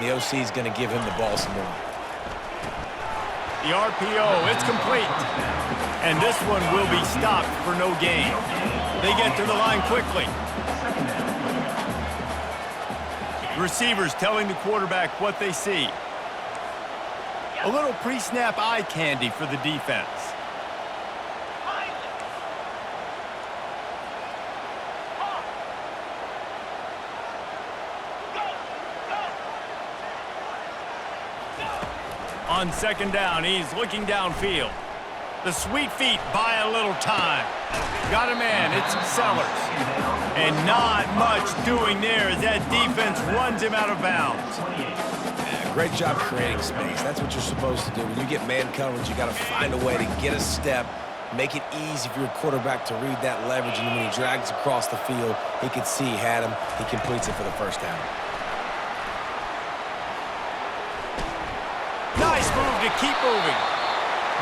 the OC is going to give him the ball some more. The RPO, it's complete. And this one will be stopped for no gain. They get to the line quickly. Receivers telling the quarterback what they see. A little pre-snap eye candy for the defense. On second down, he's looking downfield. The sweet feet buy a little time. Got a man, it's Sellers. And not much doing there as that defense runs him out of bounds. Yeah, great job creating space. That's what you're supposed to do. When you get man coverage, you got to find a way to get a step, make it easy for your quarterback to read that leverage, and when he drags across the field, he can see he had him. He completes it for the first down. Nice move to keep moving.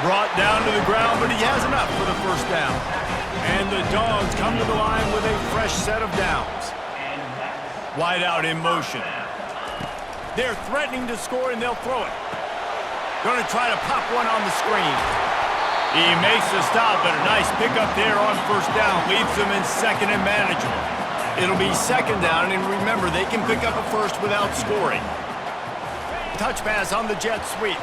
Brought down to the ground, but he has enough for the first down. And the Dogs come to the line with a fresh set of downs. Wide out in motion. They're threatening to score, and they'll throw it. Going to try to pop one on the screen. He makes the stop, but a nice pickup there on first down. Leaves them in second and manageable. It'll be second down, and remember, they can pick up a first without scoring. Touch pass on the jet sweep.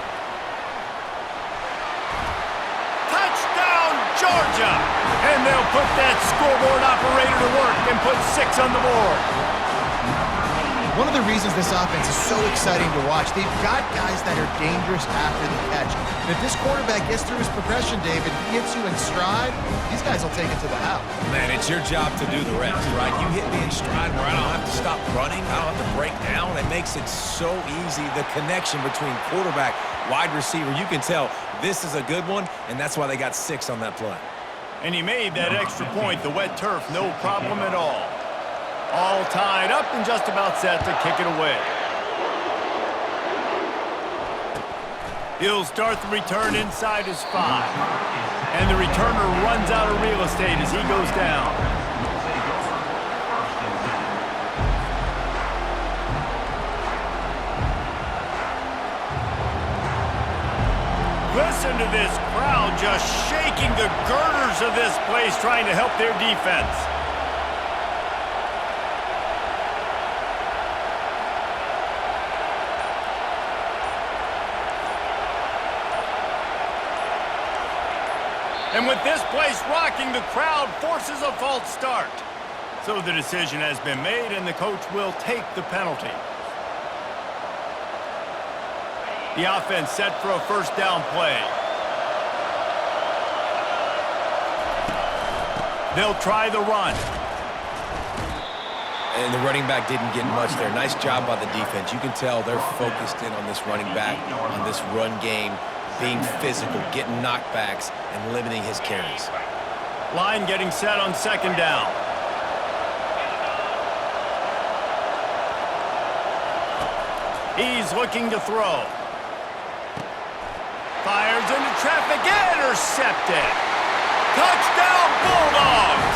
Touchdown, Georgia! And they'll put that scoreboard operator to work and put 6 on the board. One of the reasons this offense is so exciting to watch, they've got guys that are dangerous after the catch. And if this quarterback gets through his progression, David, he hits you in stride, these guys will take it to the house. Man, it's your job to do the rest, right? You hit me in stride where I don't have to stop running, I don't have to break down. It makes it so easy. The connection between quarterback, wide receiver, you can tell this is a good one, and that's why they got 6 on that play. And he made that extra point, the wet turf, no problem at all. All tied up and just about set to kick it away. He'll start the return inside his 5. And the returner runs out of real estate as he goes down. Listen to this crowd just shaking the girders of this place trying to help their defense. And with this place rocking, the crowd forces a false start. So the decision has been made, and the coach will take the penalty. The offense set for a first down play. They'll try the run. And the running back didn't get much there. Nice job by the defense. You can tell they're focused in on this running back, on this run game, being physical, getting knockbacks, and limiting his carries. Line getting set on second down. He's looking to throw. Fires into traffic, intercepted. Touchdown, Bulldogs!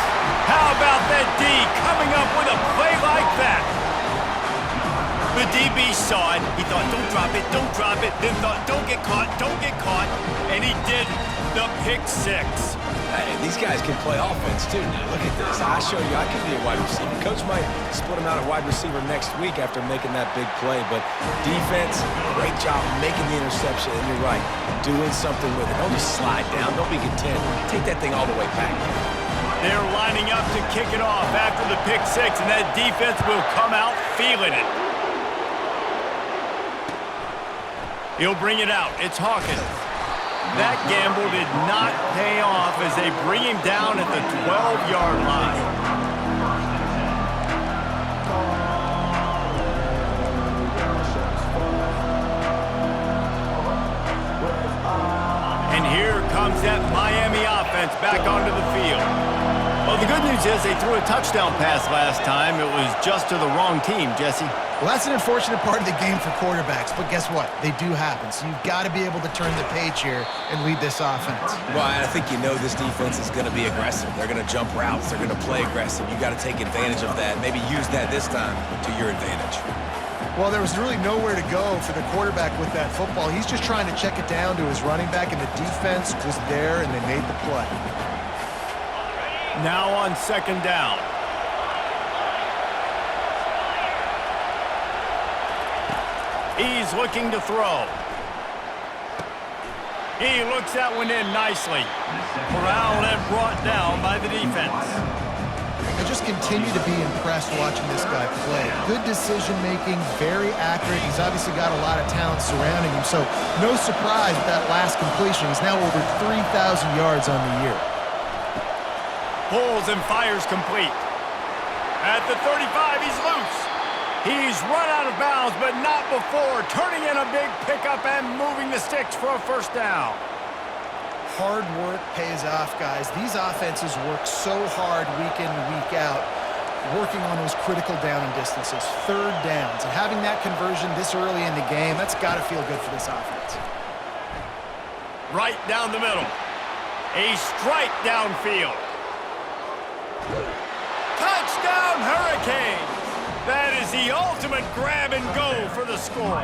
How about that D coming up with a play like that? The DB saw it. He thought, don't drop it. Then thought, don't get caught. And he didn't. The pick 6. Hey, these guys can play offense, too. Now, look at this. I show you I can be a wide receiver. Coach might split him out at wide receiver next week after making that big play. But defense, great job making the interception. And you're right, doing something with it. Don't just slide down. Don't be content. Take that thing all the way back. They're lining up to kick it off after the pick 6, and that defense will come out feeling it. He'll bring it out. It's Hawkins. That gamble did not pay off as they bring him down at the 12-yard line. And here comes that Miami offense back onto the field. Well, the good news is they threw a touchdown pass last time. It was just to the wrong team, Jesse. Well, that's an unfortunate part of the game for quarterbacks, but guess what? They do happen, so you've got to be able to turn the page here and lead this offense. Well, I think you know this defense is going to be aggressive. They're going to jump routes. They're going to play aggressive. You got to take advantage of that. Maybe use that this time to your advantage. Well, there was really nowhere to go for the quarterback with that football. He's just trying to check it down to his running back, and the defense was there, and they made the play. Now on second down. He's looking to throw. He looks that one in nicely. Corralled and brought down by the defense. I just continue to be impressed watching this guy play. Good decision-making, very accurate. He's obviously got a lot of talent surrounding him, so no surprise with that last completion. He's now over 3,000 yards on the year. Pulls and fires complete. At the 35, he's loose. He's run out of bounds, but not before turning in a big pickup and moving the sticks for a first down. Hard work pays off, guys. These offenses work so hard week in and week out, working on those critical down and distances, third downs. And having that conversion this early in the game, that's got to feel good for this offense. Right down the middle. A strike downfield. Touchdown, Hurricanes! That is the ultimate grab and go for the score.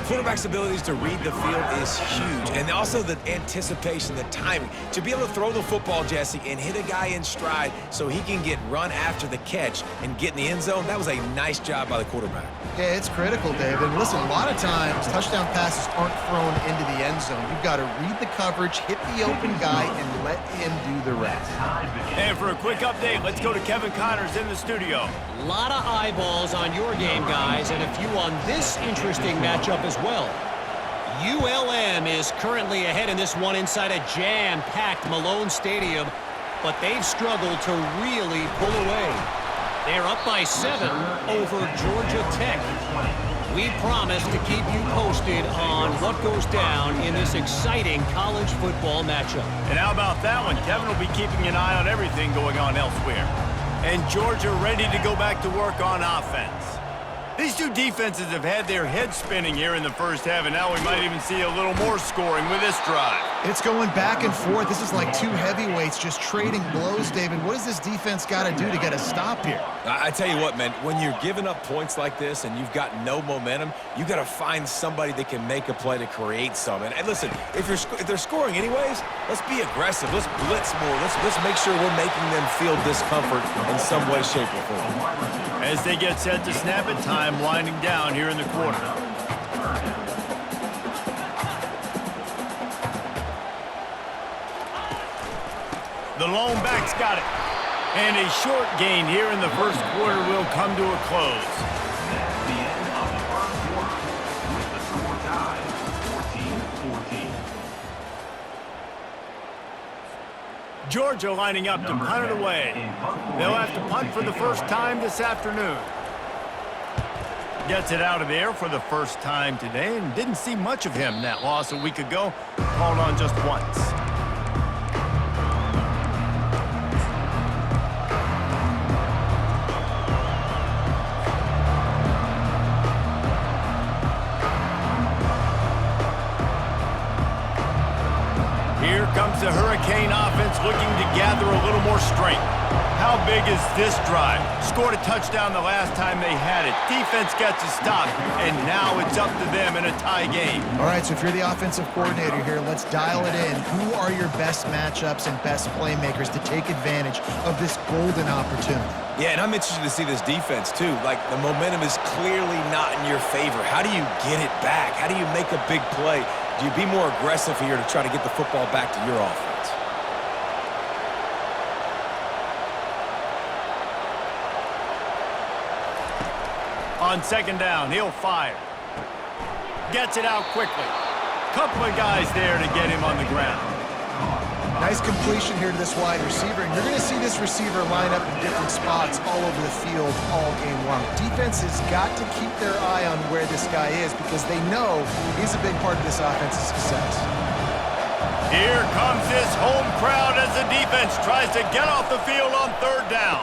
Quarterback's abilities to read the field is huge, and also the anticipation, the timing. To be able to throw the football, Jesse, and hit a guy in stride so he can get run after the catch and get in the end zone, that was a nice job by the quarterback. Yeah, it's critical, David. Listen, a lot of times touchdown passes aren't thrown into the end zone. You've got to read the coverage, hit the open guy, and let him do the rest. And for a quick update, let's go to Kevin Connors in the studio. A lot of eyeballs on your game, guys, and a few on this interesting matchup as well. ULM is currently ahead in this one inside a jam-packed Malone Stadium, but they've struggled to really pull away. They're up by 7 over Georgia Tech. We promise to keep you posted on what goes down in this exciting college football matchup. And how about that one? Kevin will be keeping an eye on everything going on elsewhere. And Georgia ready to go back to work on offense. These two defenses have had their heads spinning here in the first half, and now we might even see a little more scoring with this drive. It's going back and forth. This is like two heavyweights just trading blows, David. What does this defense got to do to get a stop here? I tell you what, man, when you're giving up points like this and you've got no momentum, you got to find somebody that can make a play to create some. And listen, if they're scoring anyways, let's be aggressive. Let's blitz more. Let's make sure we're making them feel discomfort in some way, shape, or form. As they get set to snap it, time winding down here in the quarter. The lone back's got it. And a short gain here in the first quarter will come to a close. That's the end of the first quarter with the score tied 14-14. Georgia lining up to punt it away. They'll have to punt for the first time this afternoon. Gets it out of there for the first time today, and didn't see much of him. That loss a week ago, called on just once. Here comes the Hurricane offense looking to gather a little more strength. How big is this drive? Scored a touchdown the last time they had it. Defense gets a stop, and now it's up to them in a tie game. All right, so if you're the offensive coordinator here, let's dial it in. Who are your best matchups and best playmakers to take advantage of this golden opportunity? Yeah, and I'm interested to see this defense, too. Like, the momentum is clearly not in your favor. How do you get it back? How do you make a big play? Do you be more aggressive here to try to get the football back to your offense? On second down, he'll fire. Gets it out quickly. Couple of guys there to get him on the ground. Nice completion here to this wide receiver, and you're going to see this receiver line up in different spots all over the field all game long. Defense has got to keep their eye on where this guy is because they know he's a big part of this offense's success. Here comes this home crowd as the defense tries to get off the field on third down.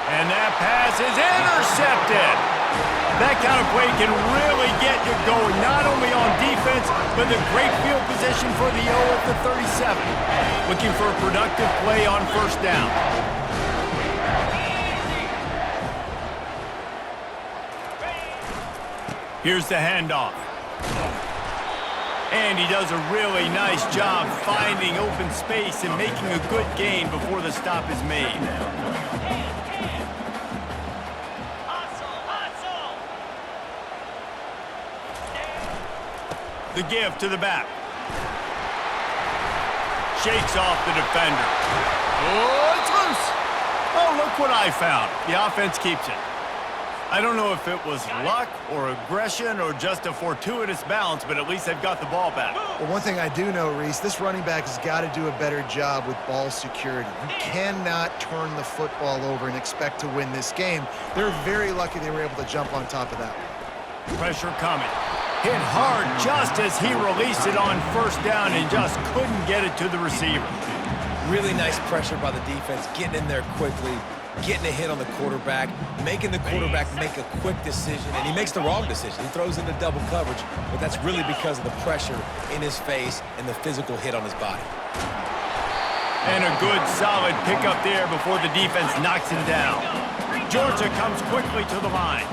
And that pass is intercepted. That kind of play can really get you going, not only on defense, but the great field position for the O at the 37. Looking for a productive play on first down. Here's the handoff. And he does a really nice job finding open space and making a good gain before the stop is made. The give to the back. Shakes off the defender. Oh, it's loose. Oh, look what I found. The offense keeps it. I don't know if it was luck or aggression or just a fortuitous bounce, but at least they've got the ball back. Well, one thing I do know, Reese, this running back has got to do a better job with ball security. You cannot turn the football over and expect to win this game. They're very lucky they were able to jump on top of that. Pressure coming. Hit hard just as he released it on first down and just couldn't get it to the receiver. Really nice pressure by the defense, getting in there quickly, getting a hit on the quarterback, making the quarterback make a quick decision, and he makes the wrong decision. He throws into double coverage, but that's really because of the pressure in his face and the physical hit on his body. And a good, solid pickup there before the defense knocks him down. Georgia comes quickly to the line.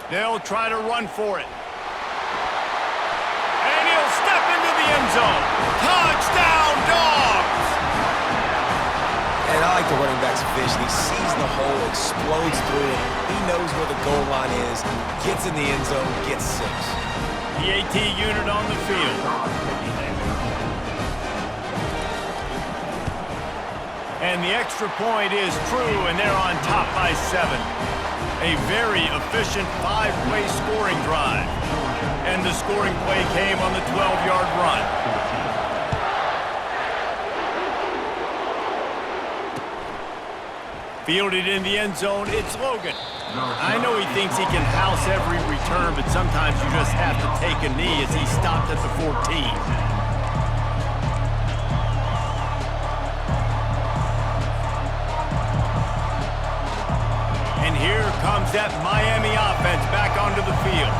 They'll try to run for it. And he'll step into the end zone. Touchdown, Dogs! And I like the running back's vision. He sees the hole, explodes through it. He knows where the goal line is, gets in the end zone, gets 6. The AT unit on the field. And the extra point is true, and they're on top by 7. A very efficient 5-play scoring drive. And the scoring play came on the 12-yard run. Fielded in the end zone, it's Logan. I know he thinks he can house every return, but sometimes you just have to take a knee as he stopped at the 14. Comes that Miami offense back onto the field.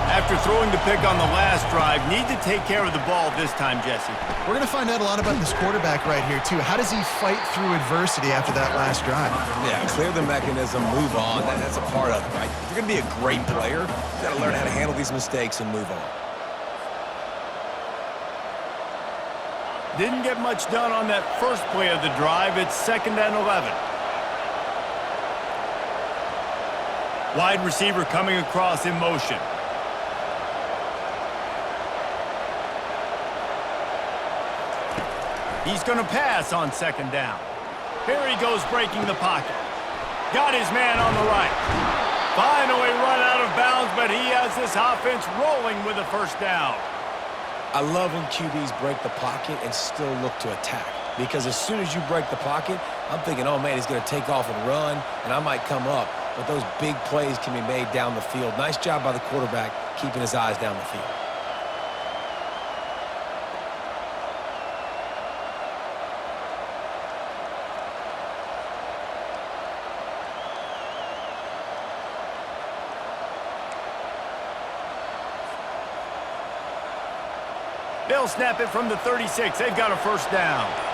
After throwing the pick on the last drive, need to take care of the ball this time, Jesse. We're going to find out a lot about this quarterback right here, too. How does he fight through adversity after that last drive? Yeah, clear the mechanism, move on. That's a part of it, right? If you're going to be a great player, you got to learn how to handle these mistakes and move on. Didn't get much done on that first play of the drive. It's 2nd and 11. Wide receiver coming across in motion. He's going to pass on 2nd down. Here he goes breaking the pocket. Got his man on the right. Finally run out of bounds, but he has this offense rolling with a 1st down. I love when QBs break the pocket and still look to attack. Because as soon as you break the pocket, I'm thinking, oh man, he's going to take off and run, and I might come up. But those big plays can be made down the field. Nice job by the quarterback keeping his eyes down the field. They'll snap it from the 36. They've got a 1st down.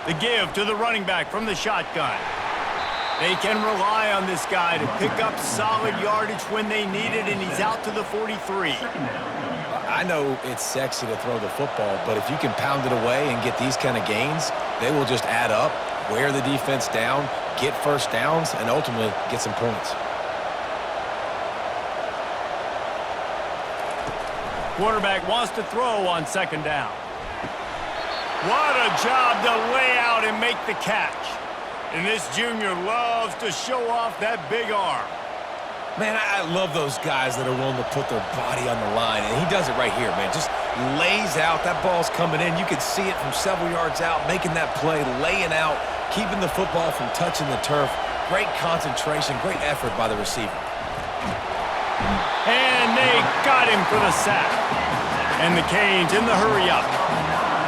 The give to the running back from the shotgun. They can rely on this guy to pick up solid yardage when they need it, and he's out to the 43. I know it's sexy to throw the football, but if you can pound it away and get these kind of gains, they will just add up, wear the defense down, get 1st downs, and ultimately get some points. Quarterback wants to throw on 2nd down. What a job to lay out and make the catch. And this junior loves to show off that big arm. Man, I love those guys that are willing to put their body on the line, and he does it right here, man. Just lays out. That ball's coming in. You can see it from several yards out, making that play, laying out, keeping the football from touching the turf. Great concentration, great effort by the receiver. And they got him for the sack. And the Canes in the hurry-up.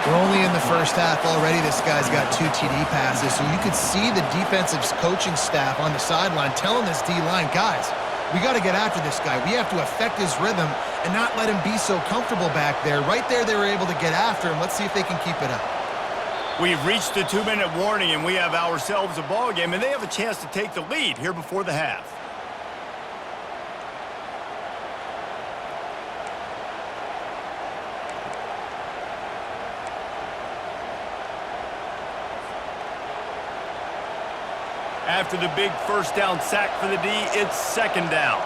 We're only in the 1st half already. This guy's got 2 TD passes, so you could see the defensive coaching staff on the sideline telling this D-line, guys, We got to get after this guy. We have to affect his rhythm and not let him be so comfortable back there. Right there, they were able to get after him. Let's see if they can keep it up. We've reached the 2-minute warning, and we have ourselves a ball game, and they have a chance to take the lead here before the half. After the big first down sack for the D, it's second down.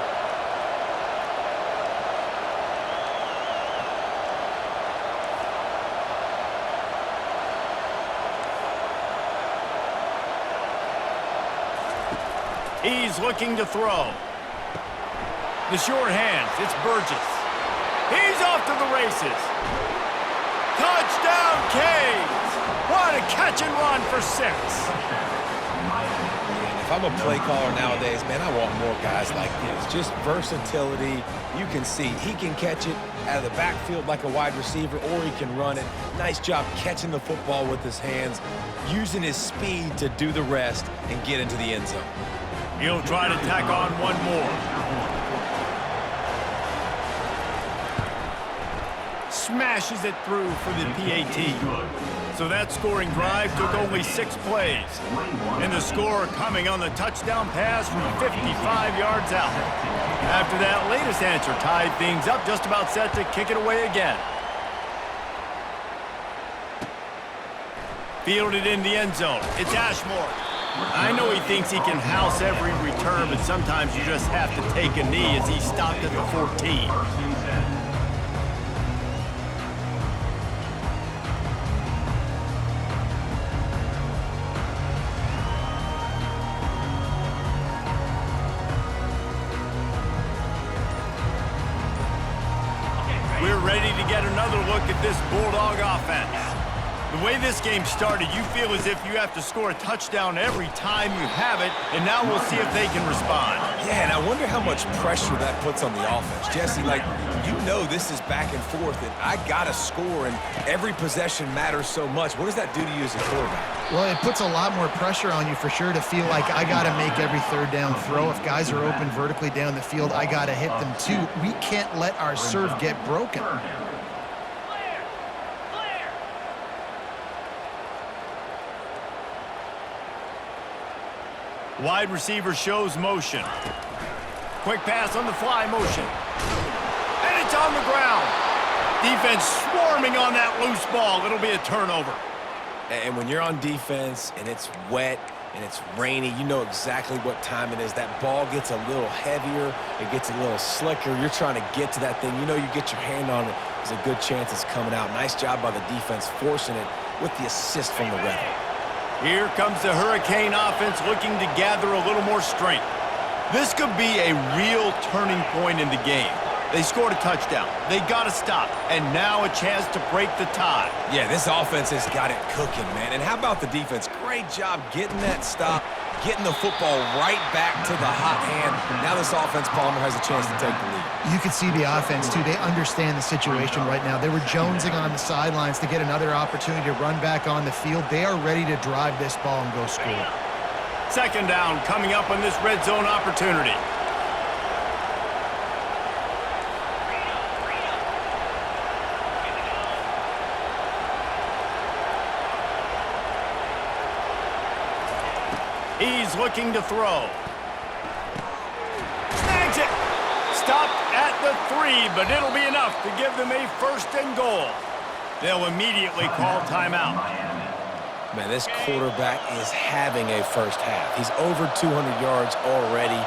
He's looking to throw. The short hands, it's Burgess. He's off to the races. Touchdown, Canes! What a catch and run for 6. If I'm a play caller nowadays, man, I want more guys like this. Just versatility. You can see he can catch it out of the backfield like a wide receiver, or he can run it. Nice job catching the football with his hands, using his speed to do the rest and get into the end zone. He'll try to tack on one more. Smashes it through for the PAT. So that scoring drive took only 6 plays. And the score coming on the touchdown pass from 55 yards out. After that latest answer tied things up, just about set to kick it away again. Fielded in the end zone. It's Ashmore. I know he thinks he can house every return, but sometimes you just have to take a knee as he stopped at the 14. We're ready to get another look at this Bulldog offense. The way this game started, you feel as if you have to score a touchdown every time you have it, and now we'll see if they can respond. Yeah, and I wonder how much pressure that puts on the offense. Jesse, like, you know this is back and forth, and I got to score, and every possession matters so much. What does that do to you as a quarterback? Well, it puts a lot more pressure on you for sure to feel like I got to make every third down throw. If guys are open vertically down the field, I got to hit them too. We can't let our serve get broken. Wide receiver shows motion. Quick pass on the fly motion. And it's on the ground. Defense swarming on that loose ball. It'll be a turnover. And when you're on defense and it's wet and it's rainy, you know exactly what time it is. That ball gets a little heavier. It gets a little slicker. You're trying to get to that thing. You know you get your hand on it. There's a good chance it's coming out. Nice job by the defense forcing it with the assist from the ref. Here comes the Hurricane offense looking to gather a little more strength. This could be a real turning point in the game. They scored a touchdown. They got to stop. And now a chance to break the tie. Yeah, this offense has got it cooking, man. And how about the defense? Great job getting that stop, getting the football right back to the hot hand. Now this offense, Palmer, has a chance to take the lead. You can see the offense, too. They understand the situation right now. They were jonesing on the sidelines to get another opportunity to run back on the field. They are ready to drive this ball and go score. Second down coming up on this red zone opportunity. He's looking to throw. Snags it. Stopped at the 3, but it'll be enough to give them a 1st and goal. They'll immediately call timeout. Man, this quarterback is having a first half. He's over 200 yards already,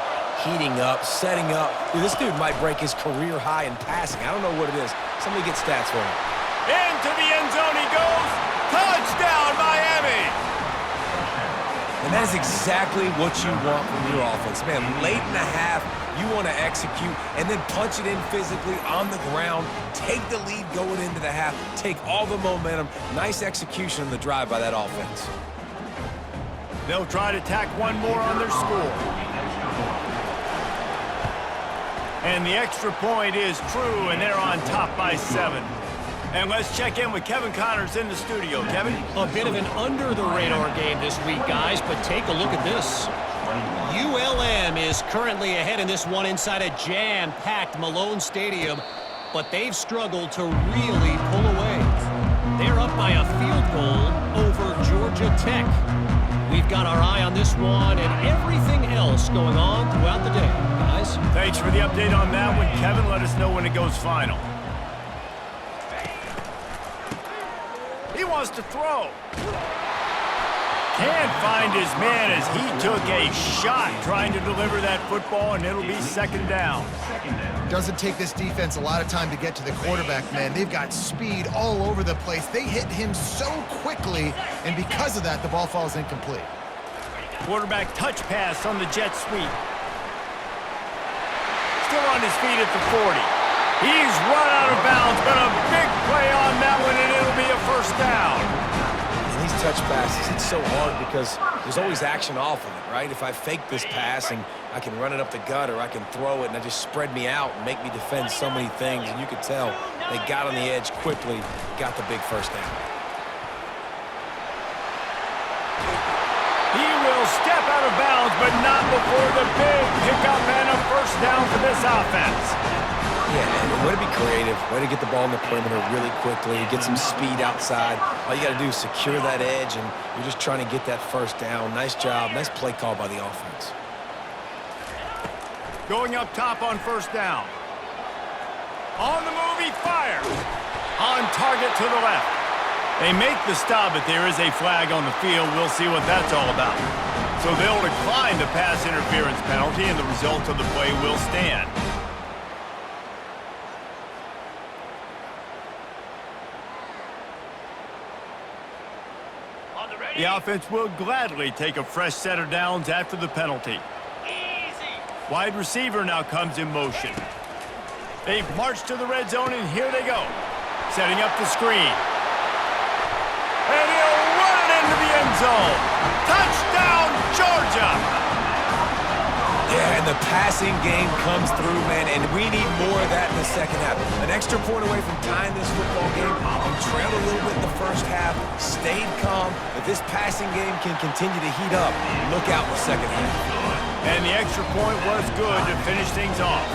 heating up, setting up. Dude, this dude might break his career high in passing. I don't know what it is. Somebody get stats for him. Into the end zone he goes. Touchdown, Miami! And that is exactly what you want from your offense. Man, late in the half, you want to execute and then punch it in physically on the ground, take the lead going into the half, take all the momentum. Nice execution on the drive by that offense. They'll try to tack one more on their score. And the extra point is true, and they're on top by 7. And let's check in with Kevin Connors in the studio. Kevin? A bit of an under-the-radar game this week, guys, but take a look at this. ULM is currently ahead in this one inside a jam-packed Malone Stadium, but they've struggled to really pull away. They're up by a field goal over Georgia Tech. We've got our eye on this one and everything else going on throughout the day, guys. Thanks for the update on that one, Kevin. Let us know when it goes final. He wants to throw. Can't find his man as he took a shot trying to deliver that football, and it'll be second down. Doesn't take this defense a lot of time to get to the quarterback, man. They've got speed all over the place. They hit him so quickly, and because of that, the ball falls incomplete. Quarterback touch pass on the jet sweep. Still on his feet at the 40. He's run out of bounds, but a big play on that one, and it'll be a first down. And these touch passes, it's so hard because there's always action off of it, right? If I fake this pass and I can run it up the gut or I can throw it and it just spread me out and make me defend so many things, and you could tell they got on the edge quickly, got the big first down. He will step out of bounds, but not before the big pickup and a first down for this offense. Yeah, and way to be creative, way to get the ball in the perimeter really quickly, get some speed outside. All you got to do is secure that edge, and you're just trying to get that first down. Nice job, nice play call by the offense. Going up top on first down. On the move, he fires. On target to the left. They make the stop, but there is a flag on the field. We'll see what that's all about. So they'll decline the pass interference penalty, and the result of the play will stand. The offense will gladly take a fresh set of downs after the penalty. Wide receiver now comes in motion. They've marched to the red zone, and here they go. Setting up the screen. And he'll run it into the end zone. Touchdown, Georgia! Yeah, and the passing game comes through, man, and we need more of that in the second half. An extra point away from tying this football game. We trailed a little bit in the first half, stayed calm. If this passing game can continue to heat up, look out in the second half. And the extra point was good to finish things off.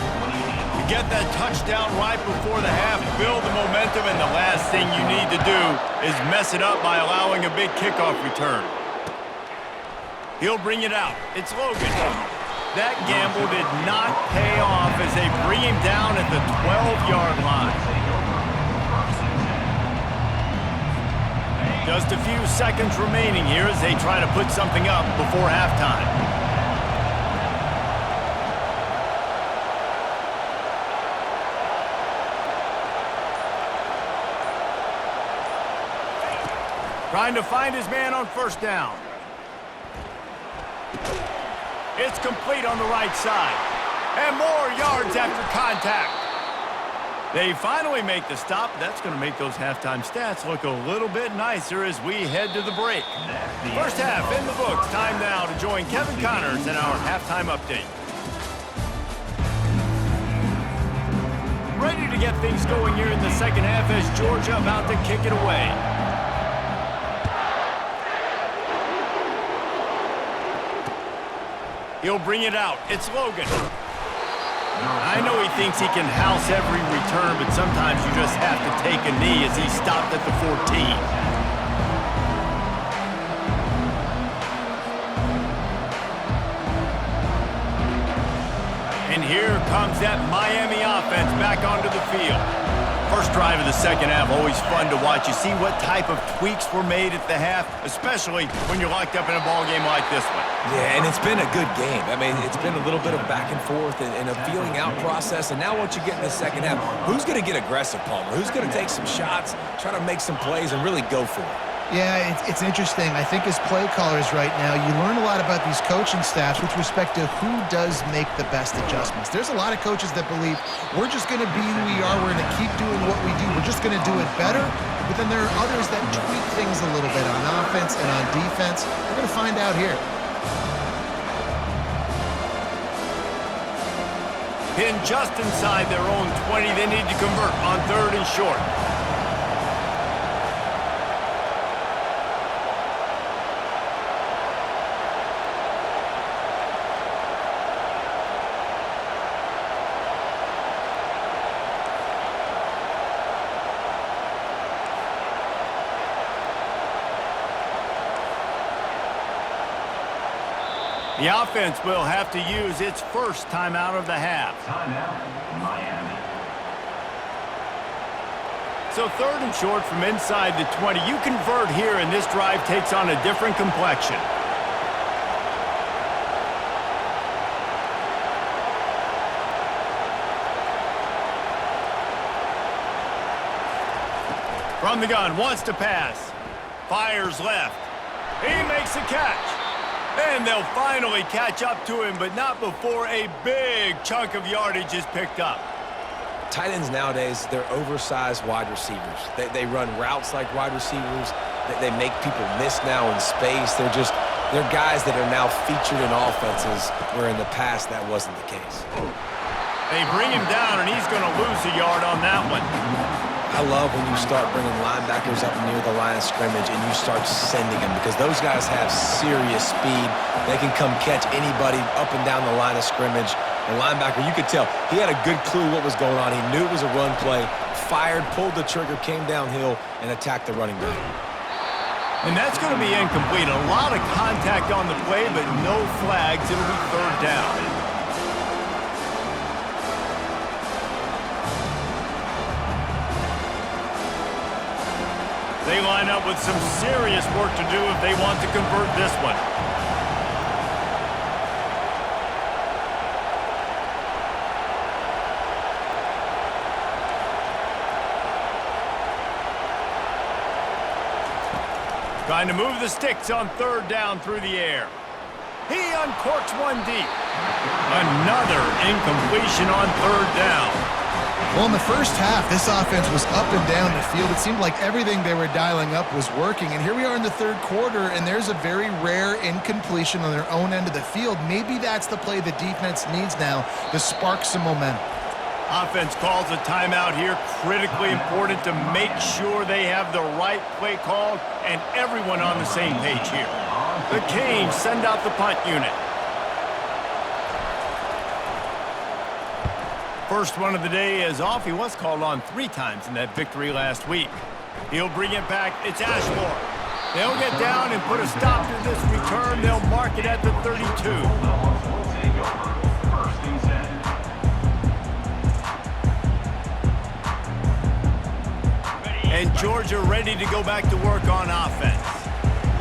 You get that touchdown right before the half, build the momentum, and the last thing you need to do is mess it up by allowing a big kickoff return. He'll bring it out. It's Logan. That gamble did not pay off as they bring him down at the 12-yard line. Just a few seconds remaining here as they try to put something up before halftime. Trying to find his man on first down. It's complete on the right side. And more yards after contact. They finally make the stop. That's going to make those halftime stats look a little bit nicer as we head to the break. First half in the books. Time now to join Kevin Connors in our halftime update. Ready to get things going here in the second half as Georgia about to kick it away. He'll bring it out. It's Logan. I know he thinks he can house every return, but sometimes you just have to take a knee as he stopped at the 14. And here comes that Miami offense back onto the field. First drive of the second half, always fun to watch. You see what type of tweaks were made at the half, especially when you're locked up in a ball game like this one. Yeah, and it's been a good game. I mean, it's been a little bit of back and forth and a feeling out process. And now once you get in the second half, who's going to get aggressive, Palmer? Who's going to take some shots, try to make some plays, and really go for it? Yeah, it's interesting. I think as play callers right now, you learn a lot about these coaching staffs with respect to who does make the best adjustments. There's a lot of coaches that believe we're just going to be who we are. We're going to keep doing what we do. We're just going to do it better. But then there are others that tweak things a little bit on offense and on defense. We're going to find out here. Pinned just inside their own 20. They need to convert on third and short. The offense will have to use its first timeout of the half. Timeout, Miami. So 3rd and short from inside the 20. You convert here, and this drive takes on a different complexion. From the gun, wants to pass. Fires left. He makes the catch. And they'll finally catch up to him, but not before a big chunk of yardage is picked up. Tight ends nowadays, they're oversized wide receivers. They run routes like wide receivers. They make people miss now in space. They're guys that are now featured in offenses where in the past that wasn't the case. They bring him down, and he's going to lose a yard on that one. I love when you start bringing linebackers up near the line of scrimmage and you start sending them because those guys have serious speed. They can come catch anybody up and down the line of scrimmage. The linebacker, you could tell, he had a good clue what was going on. He knew it was a run play, fired, pulled the trigger, came downhill, and attacked the running back. And that's going to be incomplete. A lot of contact on the play, but no flags. It'll be 3rd down. They line up with some serious work to do if they want to convert this one. Trying to move the sticks on 3rd down through the air. He uncorks one deep. Another incompletion on 3rd down. Well, in the first half, this offense was up and down the field. It seemed like everything they were dialing up was working. And here we are in the 3rd quarter, and there's a very rare incompletion on their own end of the field. Maybe that's the play the defense needs now to spark some momentum. Offense calls a timeout here. Critically important to make sure they have the right play called and everyone on the same page here. The Canes send out the punt unit. First one of the day is off. He was called on 3 times in that victory last week. He'll bring it back. It's Ashmore. They'll get down and put a stop to this return. They'll mark it at the 32. And Georgia ready to go back to work on offense.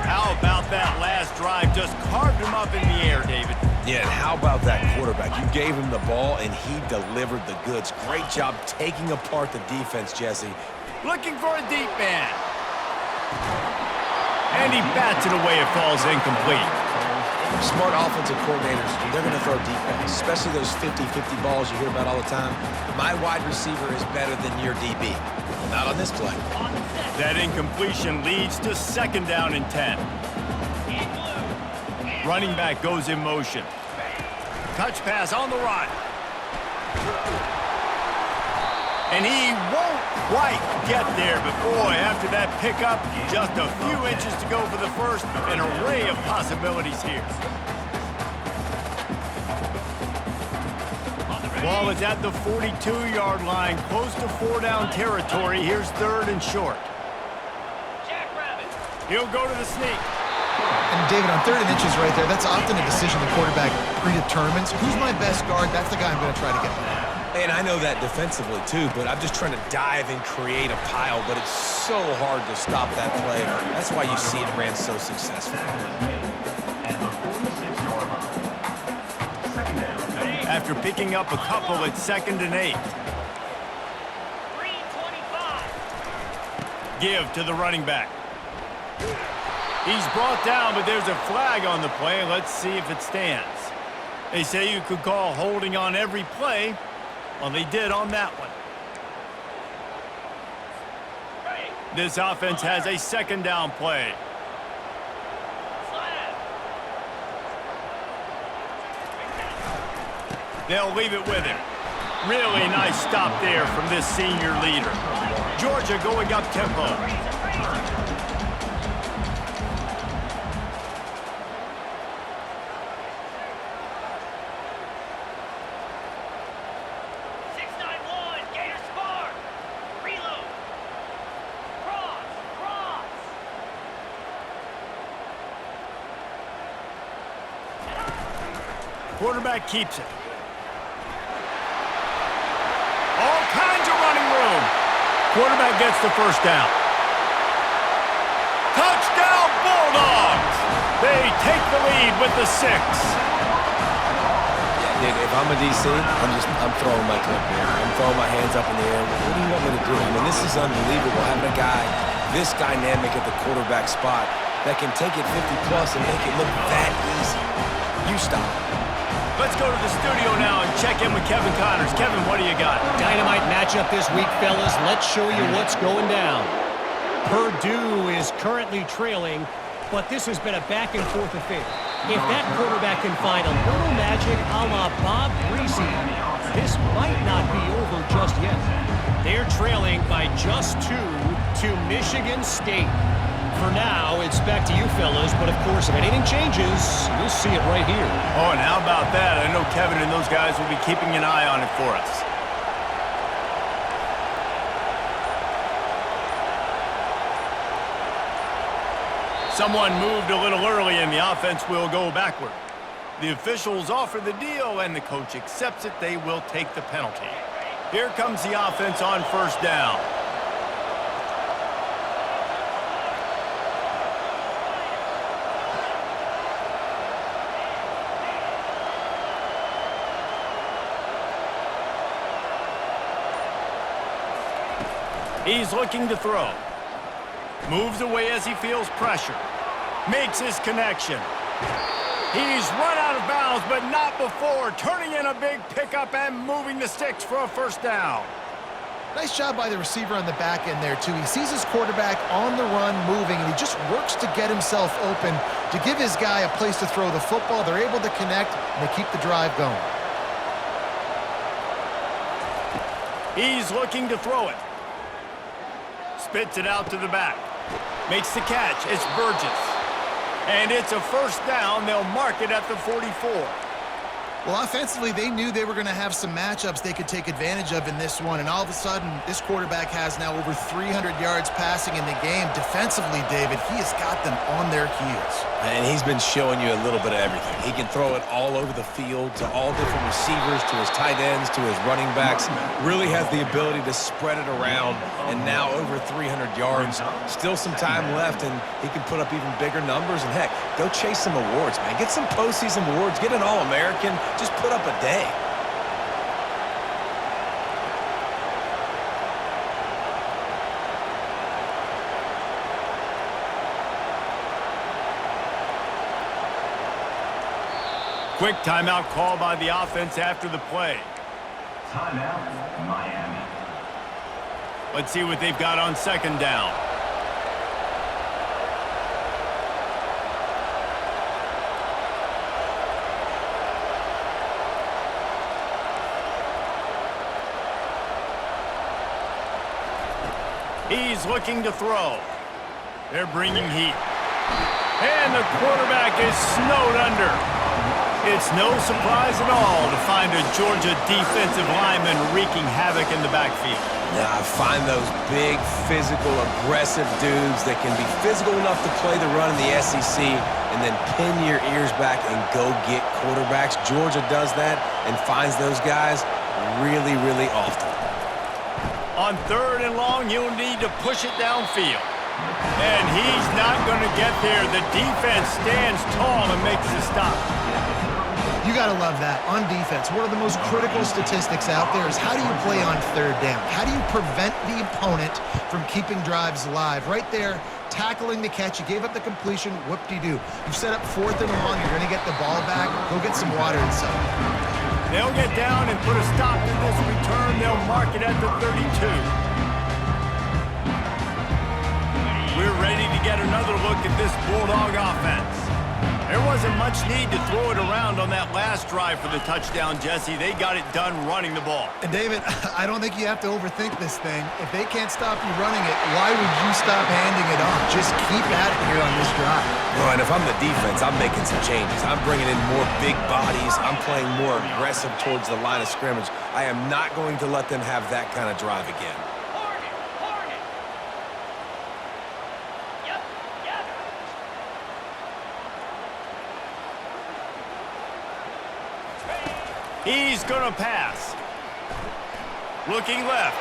How about that last drive? Just carved him up in the air, David. Yeah, and how about that quarterback? You gave him the ball, and he delivered the goods. Great job taking apart the defense, Jesse. Looking for a deep man. And he bats it away. It falls incomplete. Smart offensive coordinators, they're going to throw deep balls, especially those 50-50 balls you hear about all the time. My wide receiver is better than your DB. Well, not on this play. That incompletion leads to 2nd down and 10. Running back goes in motion. Touch pass on the run. And he won't quite get there, but boy, after that pickup, just a few inches to go for the first. An array of possibilities here. Ball is at the 42-yard line, close to 4-down territory. Here's 3rd and short. He'll go to the sneak. And David, on 3rd and inches right there, that's often a decision the quarterback predetermines. Who's my best guard? That's the guy I'm going to try to get by. And I know that defensively, too, but I'm just trying to dive and create a pile, but it's so hard to stop that play. That's why you see it ran so successful. After picking up a couple at 2nd and 8. Give to the running back. He's brought down, but there's a flag on the play. Let's see if it stands. They say you could call holding on every play. Well, they did on that one. This offense has a 2nd down play. They'll leave it with him. Really nice stop there from this senior leader. Georgia going up tempo. Quarterback keeps it. All kinds of running room. Quarterback gets the first down. Touchdown, Bulldogs! They take the lead with the 6. Dude, if I'm a DC, I'm throwing my clipboard. I'm throwing my hands up in the air. What do you want me to do? I mean, this is unbelievable having a guy this dynamic at the quarterback spot that can take it 50-plus and make it look that easy. You stop it. Let's go to the studio now and check in with Kevin Connors. Kevin, what do you got? Dynamite matchup this week, fellas. Let's show you what's going down. Purdue is currently trailing, but this has been a back-and-forth affair. If that quarterback can find a little magic a la Bob Greasy, this might not be over just yet. They're trailing by just 2 to Michigan State. For now, it's back to you fellas, but of course, if anything changes, you'll see it right here. Oh, and how about that? I know Kevin and those guys will be keeping an eye on it for us. Someone moved a little early and the offense will go backward. The officials offer the deal and the coach accepts it. They will take the penalty. Here comes the offense on first down. He's looking to throw. Moves away as he feels pressure. Makes his connection. He's run out of bounds, but not before. Turning in a big pickup and moving the sticks for a first down. Nice job by the receiver on the back end there, too. He sees his quarterback on the run moving, and he just works to get himself open to give his guy a place to throw the football. They're able to connect, and they keep the drive going. He's looking to throw it. Spits it out to the back. Makes the catch. It's Burgess. And it's a first down. They'll mark it at the 44. Well, offensively, they knew they were going to have some matchups they could take advantage of in this one, and all of a sudden, this quarterback has now over 300 yards passing in the game. Defensively, David, he has got them on their heels. And he's been showing you a little bit of everything. He can throw it all over the field to all different receivers, to his tight ends, to his running backs. Really has the ability to spread it around, and now over 300 yards. Still some time left, and he can put up even bigger numbers. And heck, go chase some awards, man. Get some postseason awards. Get an All-American. Just put up a day. Quick timeout call by the offense after the play. Timeout, Miami. Let's see what they've got on second down. He's looking to throw. They're bringing heat. And the quarterback is snowed under. It's no surprise at all to find a Georgia defensive lineman wreaking havoc in the backfield. Yeah, I find those big, physical, aggressive dudes that can be physical enough to play the run in the SEC and then pin your ears back and go get quarterbacks. Georgia does that and finds those guys really, really often. On third and long, you'll need to push it downfield. And he's not going to get there. The defense stands tall and makes the stop. You got to love that. On defense, one of the most critical statistics out there is how do you play on third down? How do you prevent the opponent from keeping drives alive? Right there, tackling the catch. You gave up the completion. Whoop-de-doo. You've set up fourth and long. You're going to get the ball back. Go get some water inside. They'll get down and put a stop to this return. They'll mark it at the 32. We're ready to get another look at this Bulldog offense. There wasn't much need to throw it around on that last drive for the touchdown, Jesse. They got it done running the ball. And David, I don't think you have to overthink this thing. If they can't stop you running it, why would you stop handing it off? Just keep at it here on this drive. Well, and if I'm the defense, I'm making some changes. I'm bringing in more big bodies. I'm playing more aggressive towards the line of scrimmage. I am not going to let them have that kind of drive again. He's going to pass. Looking left.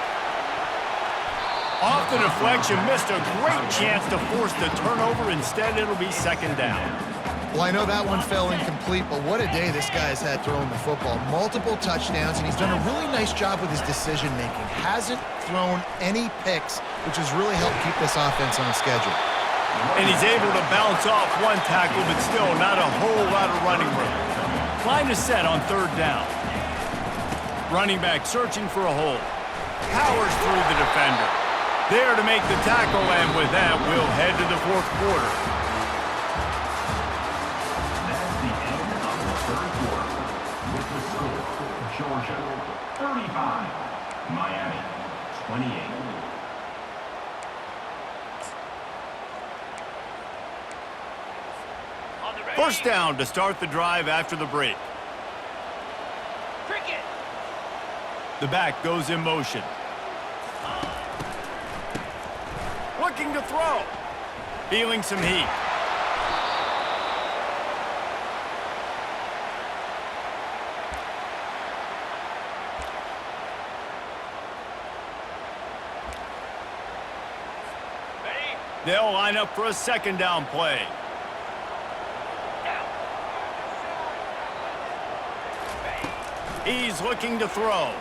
Off the deflection, missed a great chance to force the turnover. Instead, it'll be second down. Well, I know that one fell incomplete, but what a day this guy's had throwing the football. Multiple touchdowns, and he's done a really nice job with his decision-making. Hasn't thrown any picks, which has really helped keep this offense on schedule. And he's able to bounce off one tackle, but still not a whole lot of running room. Line is set on third down. Running back searching for a hole. Powers through the defender. There to make the tackle, and with that, we'll head to the fourth quarter. That's the end of the third quarter. With the score, Georgia 35, Miami 28. First down to start the drive after the break. The back goes in motion. Looking to throw. Feeling some heat. They'll line up for a second down play. He's looking to throw.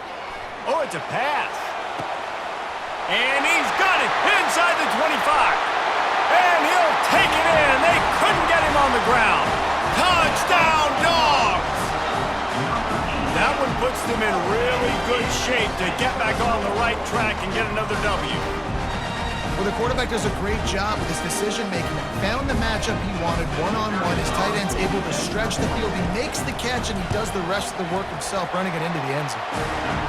Oh, it's a pass. And he's got it inside the 25. And he'll take it in. They couldn't get him on the ground. Touchdown, Dogs! That one puts them in really good shape to get back on the right track and get another W. Well, the quarterback does a great job with his decision-making. Found the matchup he wanted one-on-one. His tight end's able to stretch the field. He makes the catch, and he does the rest of the work himself, running it into the end zone.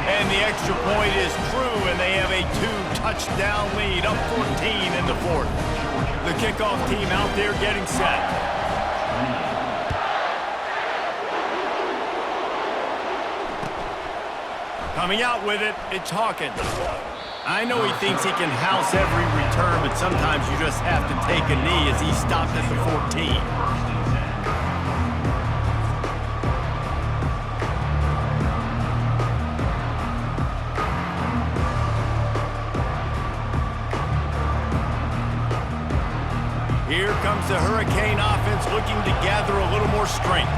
And the extra point is true, and they have a 2-touchdown lead, up 14 in the fourth. The kickoff team out there getting set. Coming out with it, it's Hawkins. I know he thinks he can house every return, but sometimes you just have to take a knee as he stopped at the 14. Here comes the Hurricane offense looking to gather a little more strength.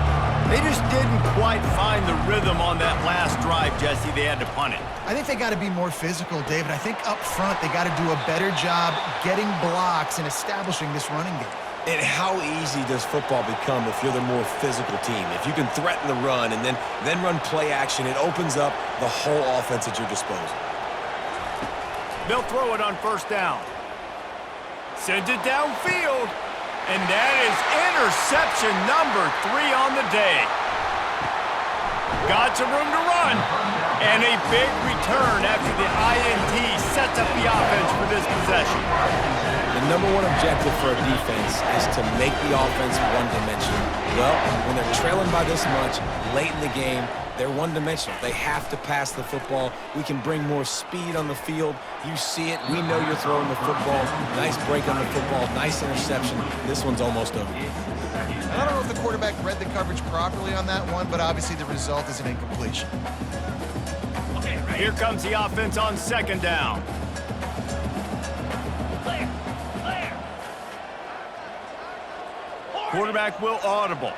They just didn't quite find the rhythm on that last drive, Jesse. They had to punt it. I think they got to be more physical, David. I think up front they got to do a better job getting blocks and establishing this running game. And how easy does football become if you're the more physical team? If you can threaten the run and then run play action, it opens up the whole offense at your disposal. They'll throw it on first down. Sends it downfield. And that is interception number 3 on the day. Got some room to run. And a big return after the INT sets up the offense for this possession. The number one objective for a defense is to make the offense one-dimensional. Well, when they're trailing by this much, late in the game, they're one-dimensional. They have to pass the football. We can bring more speed on the field. You see it. We know you're throwing the football. Nice break on the football. Nice interception. This one's almost over. I don't know if the quarterback read the coverage properly on that one, but obviously the result is an incompletion. Here comes the offense on second down. Quarterback will audible.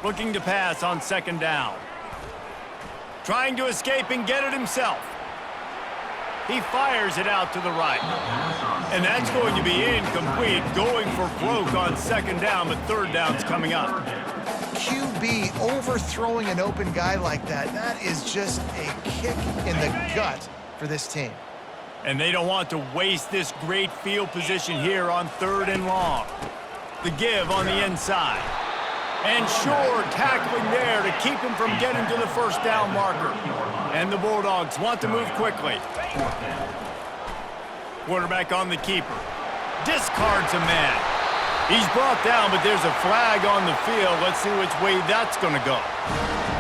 Looking to pass on second down. Trying to escape and get it himself. He fires it out to the right. And that's going to be incomplete, going for broke on second down, but third down's coming up. QB overthrowing an open guy like that, that is just a kick in the gut for this team. And they don't want to waste this great field position here on third and long. The give on the inside. And Shore tackling there to keep him from getting to the first down marker. And the Bulldogs want to move quickly. Quarterback on the keeper. Discards a man. He's brought down, but there's a flag on the field. Let's see which way that's going to go.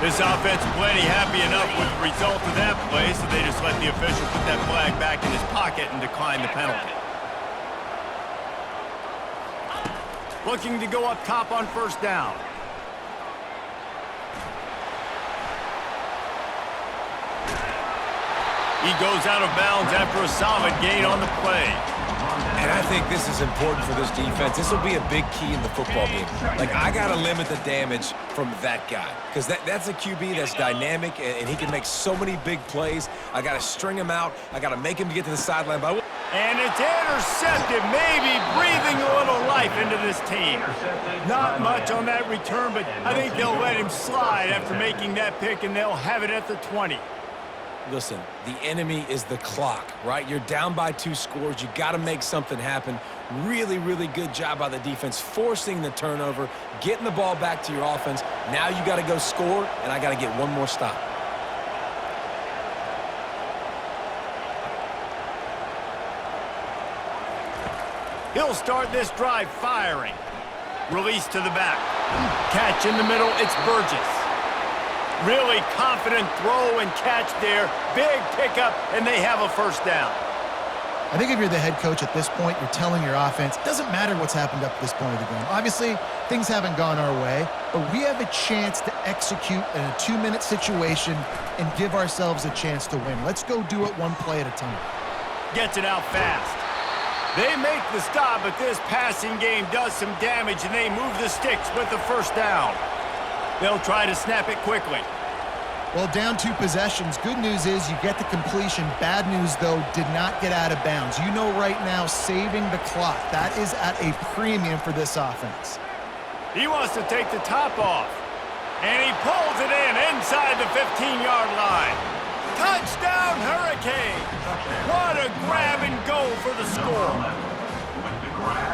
This offense plenty happy enough with the result of that play, so they just let the official put that flag back in his pocket and decline the penalty. looking to go up top on first down. He goes out of bounds after a solid gain on the play. And I think this is important for this defense. This will be a big key in the football game. Like, I got to limit the damage from that guy because that's a QB that's dynamic, and he can make so many big plays. I got to string him out. I got to make him get to the sideline. And it's intercepted, maybe breathing a little life into this team. Not much on that return, but I think they'll let him slide after making that pick, and they'll have it at the 20. Listen, the enemy is the clock, right? You're down by 2 scores. You got to make something happen. Really, really good job by the defense, forcing the turnover, getting the ball back to your offense. Now you got to go score, and I got to get one more stop. He'll start this drive firing. Release to the back. Catch in the middle, it's Burgess. Really confident throw and catch there. Big pickup, and they have a first down. I think if you're the head coach at this point, you're telling your offense, it doesn't matter what's happened up to this point of the game. Obviously, things haven't gone our way, but we have a chance to execute in a 2-minute situation and give ourselves a chance to win. Let's go do it one play at a time. Gets it out fast. They make the stop, but this passing game does some damage, and they move the sticks with the first down. They'll try to snap it quickly. Well, down 2 possessions. Good news is you get the completion. Bad news, though, did not get out of bounds. You know right now, saving the clock. That is at a premium for this offense. He wants to take the top off. And he pulls it in inside the 15-yard line. Touchdown, Hurricane! What a grab and go for the score.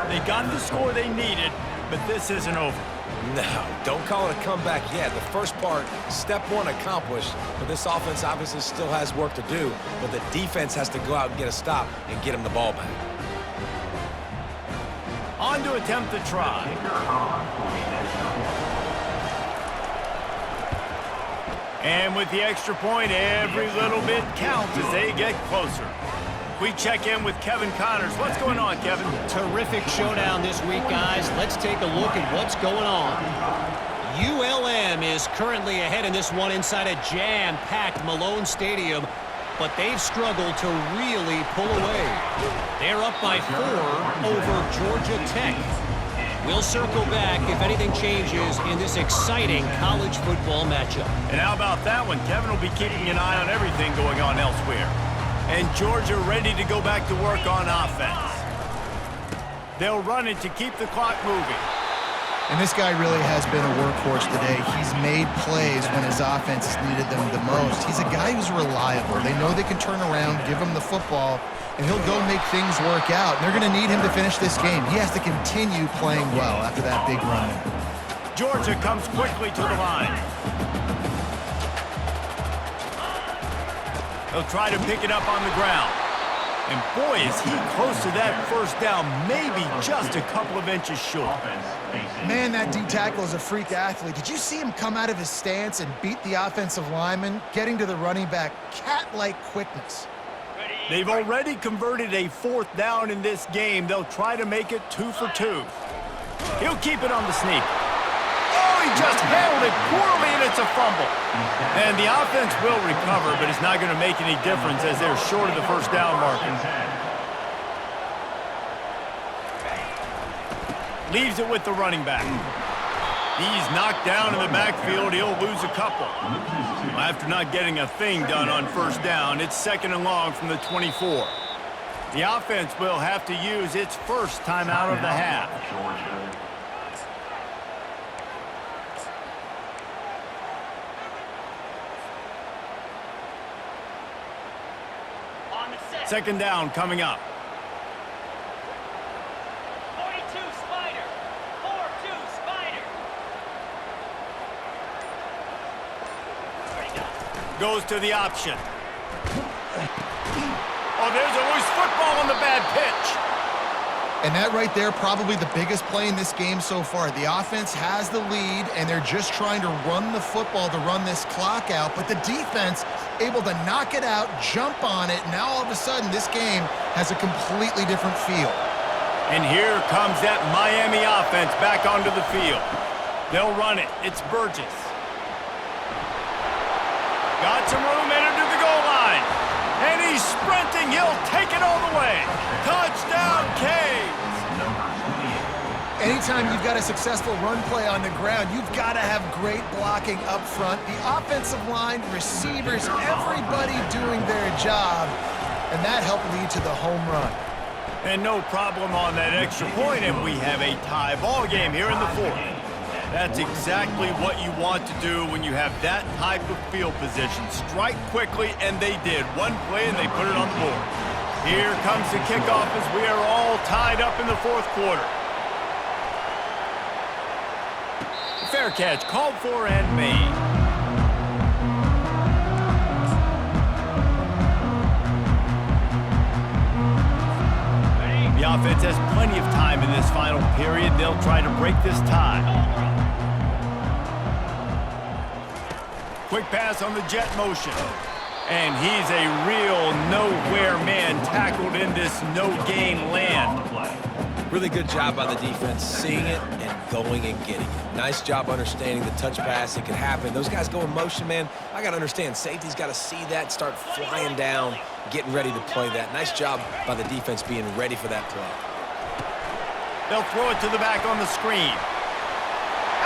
They got the score they needed, but this isn't over. No, don't call it a comeback yet. The first part, step 1 accomplished, but this offense obviously still has work to do, but the defense has to go out and get a stop and get him the ball back. On to attempt the try. And with the extra point, every little bit counts as they get closer. We check in with Kevin Connors. What's going on, Kevin? Terrific showdown this week, guys. Let's take a look at what's going on. ULM is currently ahead in this one inside a jam-packed Malone Stadium, but they've struggled to really pull away. They're up by 4 over Georgia Tech. We'll circle back if anything changes in this exciting college football matchup. And how about that one? Kevin will be keeping an eye on everything going on elsewhere. And Georgia ready to go back to work on offense. They'll run it to keep the clock moving. And this guy really has been a workhorse today. He's made plays when his offense has needed them the most. He's a guy who's reliable. They know they can turn around, give him the football, and he'll go make things work out. And they're going to need him to finish this game. He has to continue playing well after that big run. Georgia comes quickly to the line. They'll try to pick it up on the ground. And boy, is he close to that first down, maybe just a couple of inches short. Man, that D-tackle is a freak athlete. Did you see him come out of his stance and beat the offensive lineman, getting to the running back? Cat-like quickness. They've already converted a 4th down in this game. They'll try to make it 2 for 2. He'll keep it on the sneak. Oh, he just handled it poorly, and it's a fumble. And the offense will recover, but it's not going to make any difference as they're short of the first down marker. Leaves it with the running back. He's knocked down in the backfield. He'll lose a couple. After not getting a thing done on first down, it's 2nd and long from the 24. The offense will have to use its first timeout of the half. Second down coming up. 42 Spider. 4-2 Spider. Goes to the option. Oh, there's a loose football on the bad pitch. And that right there, probably the biggest play in this game so far. The offense has the lead, and they're just trying to run the football to run this clock out. But the defense able to knock it out, jump on it. Now all of a sudden, this game has a completely different feel. And here comes that Miami offense back onto the field. They'll run it. It's Burgess. Got some room, entered to the goal line. And he's sprinting. He'll take it all the way. Touchdown, Canes. Anytime you've got a successful run play on the ground, you've got to have great blocking up front. The offensive line, receivers, everybody doing their job. And that helped lead to the home run. And no problem on that extra point, and we have a tie ball game here in the fourth. That's exactly what you want to do when you have that type of field position. Strike quickly, and they did. One play, and they put it on the board. Here comes the kickoff as we are all tied up in the fourth quarter. Fair catch, called for and made. The offense has plenty of time in this final period. They'll try to break this tie. Quick pass on the jet motion. And he's a real nowhere man tackled in this no-gain land. Really good job by the defense, seeing it and going and getting it. Nice job understanding the touch pass. It could happen. Those guys go in motion, man. I got to understand, safety's got to see that, start flying down, getting ready to play that. Nice job by the defense being ready for that play. They'll throw it to the back on the screen.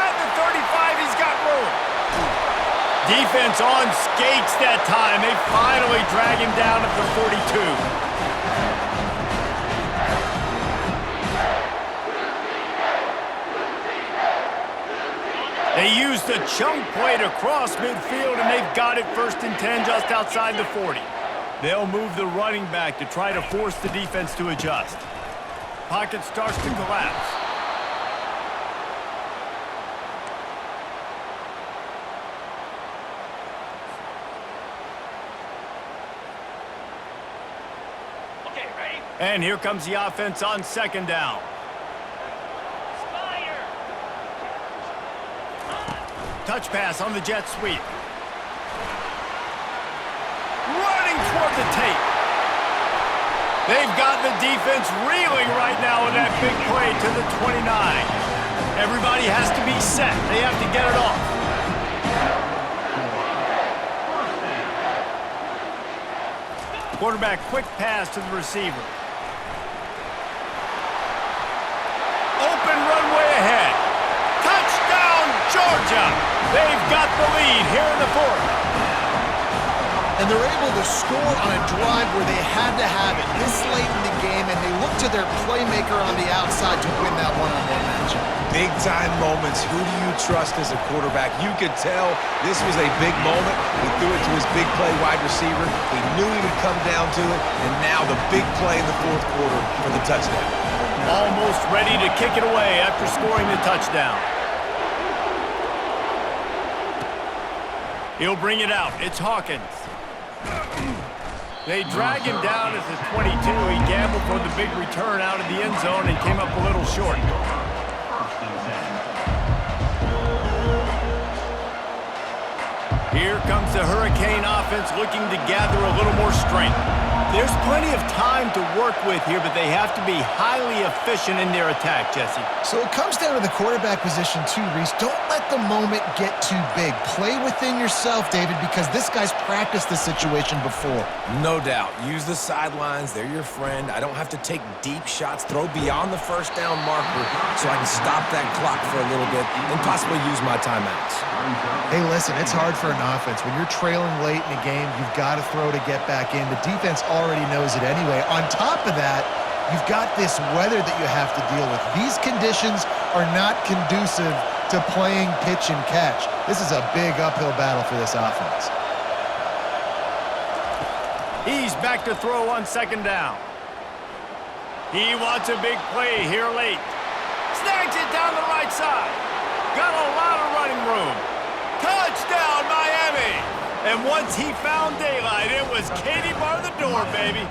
At the 35, he's got room. Defense on skates that time. They finally drag him down at the 42. They used the chunk play to cross midfield, and they've got it 1st and 10 just outside the 40. They'll move the running back to try to force the defense to adjust. Pocket starts to collapse. Okay, ready? And here comes the offense on 2nd down. Spider. Touch pass on the jet sweep. Running toward the tape. They've got the defense reeling right now with that big play to the 29. Everybody has to be set. They have to get it off. Quarterback quick pass to the receiver. Open runway ahead. Touchdown, Georgia! They've got the lead here in the fourth. And they're able to score on a drive where they had to have it this late in the game, and they look to their playmaker on the outside to win that one-on-one matchup. Big-time moments. Who do you trust as a quarterback? You could tell this was a big moment. He threw it to his big play wide receiver. He knew he would come down to it, and now the big play in the fourth quarter for the touchdown. Almost ready to kick it away after scoring the touchdown. He'll bring it out. It's Hawkins. They drag him down at the 22. He gambled for the big return out of the end zone and came up a little short. Here comes the Hurricane offense looking to gather a little more strength. There's plenty of time to work with here, but they have to be highly efficient in their attack, Jesse. So it comes down to the quarterback position too, Reese. Don't let the moment get too big. Play within yourself, David, because this guy's practiced this situation before. No doubt. Use the sidelines. They're your friend. I don't have to take deep shots, throw beyond the 1st down marker so I can stop that clock for a little bit and possibly use my timeouts. Hey, listen, it's hard for an offense. When you're trailing late in a game, you've got to throw to get back in. The defense already knows it anyway. On top of that, you've got this weather that you have to deal with. These conditions are not conducive to playing pitch and catch. This is a big uphill battle for this offense. He's back to throw on 2nd down. He wants a big play here late. Snags it down the right side. Got a lot of running room. Touchdown, Miami! And once he found daylight, it was Katie bar the door, baby.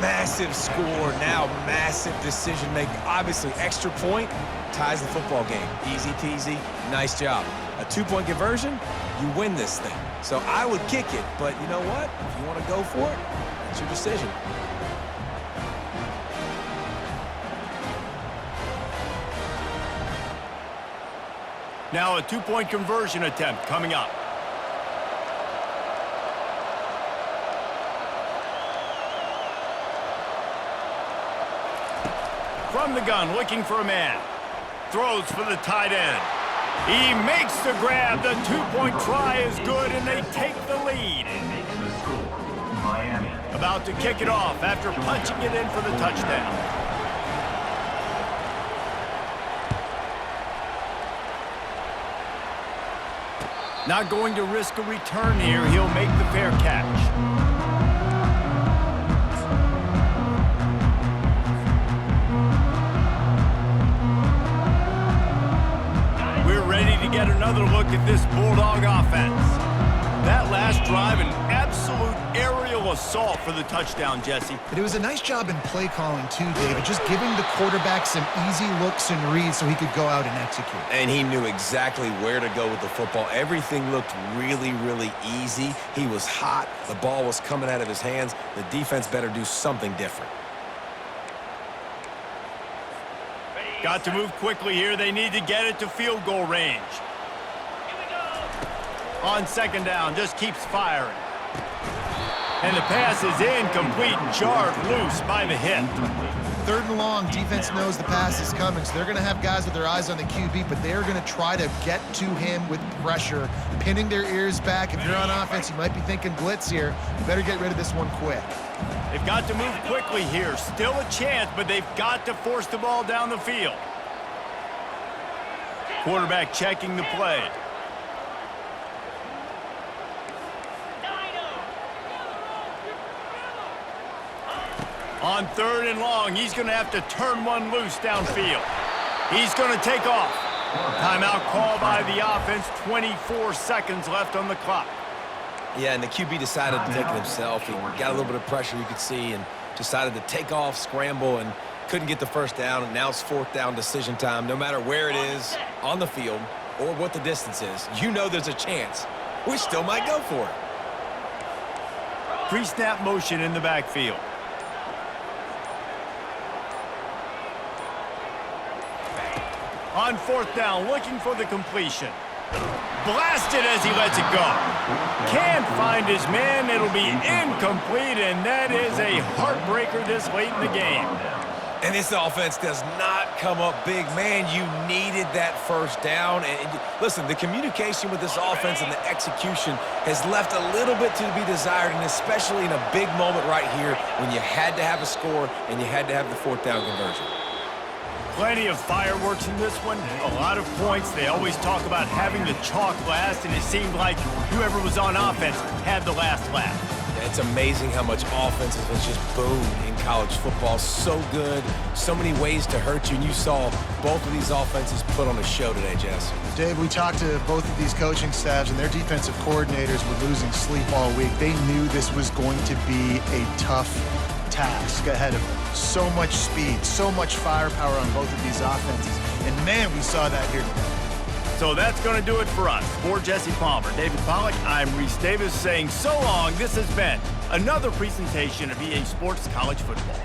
Massive score, now massive decision making. Obviously, extra point ties the football game. Easy peasy, nice job. A 2-point conversion, you win this thing. So I would kick it, but you know what? If you want to go for it, it's your decision. Now a two-point conversion attempt coming up. From the gun, looking for a man. Throws for the tight end. He makes the grab. The two-point try is good, and they take the lead. Miami. About to kick it off after punching it in for the touchdown. Not going to risk a return here. He'll make the fair catch. Get another look at this Bulldog offense. That last drive, an absolute aerial assault for the touchdown, Jesse. But it was a nice job in play calling too, David, just giving the quarterback some easy looks and reads so he could go out and execute. And he knew exactly where to go with the football. Everything looked really, really easy. He was hot. The ball was coming out of his hands. The defense better do something different. Got to move quickly here. They need to get it to field goal range. On second down, just keeps firing. And the pass is incomplete, jarred loose by the hit. Third and long, defense knows the pass is coming, so they're going to have guys with their eyes on the QB, but they're going to try to get to him with pressure, pinning their ears back. If you're on offense, you might be thinking blitz here. You better get rid of this one quick. They've got to move quickly here. Still a chance, but they've got to force the ball down the field. Quarterback checking the play. On third and long, he's going to have to turn one loose downfield. He's going to take off. Timeout call by the offense. 24 seconds left on the clock. Yeah, and the QB decided to take it himself. He got a little bit of pressure, you could see, and decided to take off, scramble, and couldn't get the first down. And now it's fourth down decision time. No matter where it is on the field or what the distance is, you know there's a chance. We still might go for it. Pre-snap motion in the backfield. On fourth down, looking for the completion. Blasted as he lets it go. Can't find his man. It'll be incomplete, and that is a heartbreaker this late in the game. And this offense does not come up big. Man, you needed that first down. And listen, the communication with this offense and the execution has left a little bit to be desired, and especially in a big moment right here when you had to have a score and you had to have the fourth down conversion. Plenty of fireworks in this one, a lot of points. They always talk about having the chalk last, and it seemed like whoever was on offense had the last laugh. It's amazing how much offense has just boomed in college football. So good, so many ways to hurt you, and you saw both of these offenses put on a show today, Jess. Dave, we talked to both of these coaching staffs, and their defensive coordinators were losing sleep all week. They knew this was going to be a tough task ahead of them. So much speed, so much firepower on both of these offenses. And man, we saw that here today. So that's going to do it for us. For Jesse Palmer, David Pollack, I'm Reese Davis saying so long. This has been another presentation of EA Sports College Football.